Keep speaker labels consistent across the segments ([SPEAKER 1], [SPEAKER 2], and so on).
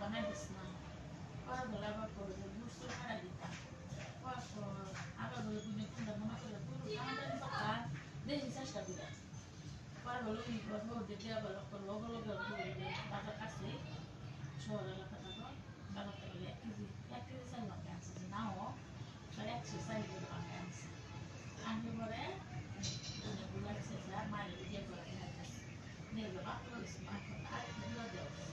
[SPEAKER 1] বানাই দিস না পরে বলে আবার করে বুঝতে ছাড়া দিতাম আবার বলে বুঝে কোনটা মনে করে পুরো টানাটানি কথা দেখি চেষ্টা করে পরে বলে ওই কথা দেখে আবার লগে লগে বাজার কাছে শহর এলাকা থাকো বাজার থেকে 1 কেজি চাল লঙ্কা আনছে যে নাও 100 করে লঙ্কা আনছে আনলে পরে বুঝাচ্ছে মায়ের দিয়ে করে নিয়ে গেল আর এগুলো দেওয়া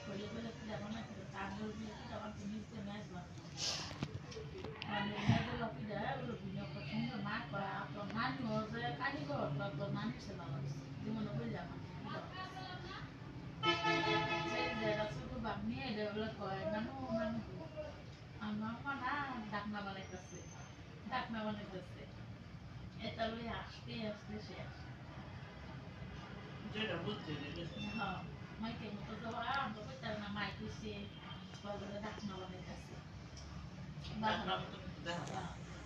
[SPEAKER 1] বলে বলে কি আমার না করে তার বলে কি আমার তো নিতে ম্যাচ বানাবো মানে মেয়েদের লপিটা ওগুলো ভিন্ন পছন্দ না করা আপনার নানি হচ্ছে কারিগর তো নানি সে ভালো যেমন বললে আমার সেই যে রাসুল বাপনি এটা বলে কয় নানু নানু আমার মা না ডাকনা বানাইতেছে এটা লই আসতে আসতে শেষ যেটা বুঝতে হ্যাঁ মাইকে মতো যাওয়া আমরা কইতাম না মাইক হইছে বলে ডাকনা বানাইতেছে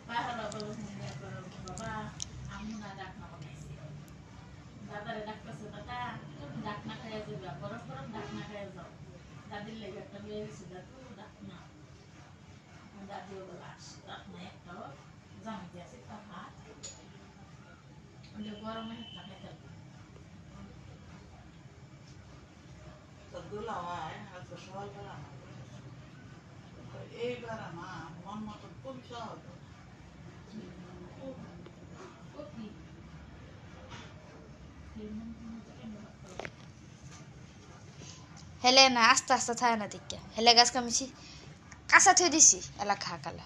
[SPEAKER 1] বাবা বাবা আমি না ডাকনা বানাইছি দাদারে ডাকতেছে দাদা তুমি ডাকনা খাইয়া যাবে গরম গরম ডাকনা খাইয়া যাও দাদির লেগে একটা মেয়ে গেছে দাদু ডাকনা দাদিও বলে ডাকনা একটাও জামাইতে আছে একটা ভাত গরমে হাত না খাইতে এইবার মা মন মতো খুব সহজ
[SPEAKER 2] হেলে না আস্তে আস্তে থাকে না দিকে হেলে গাছ কামিছি কাঁচা থুই দিছি এলা খা কালা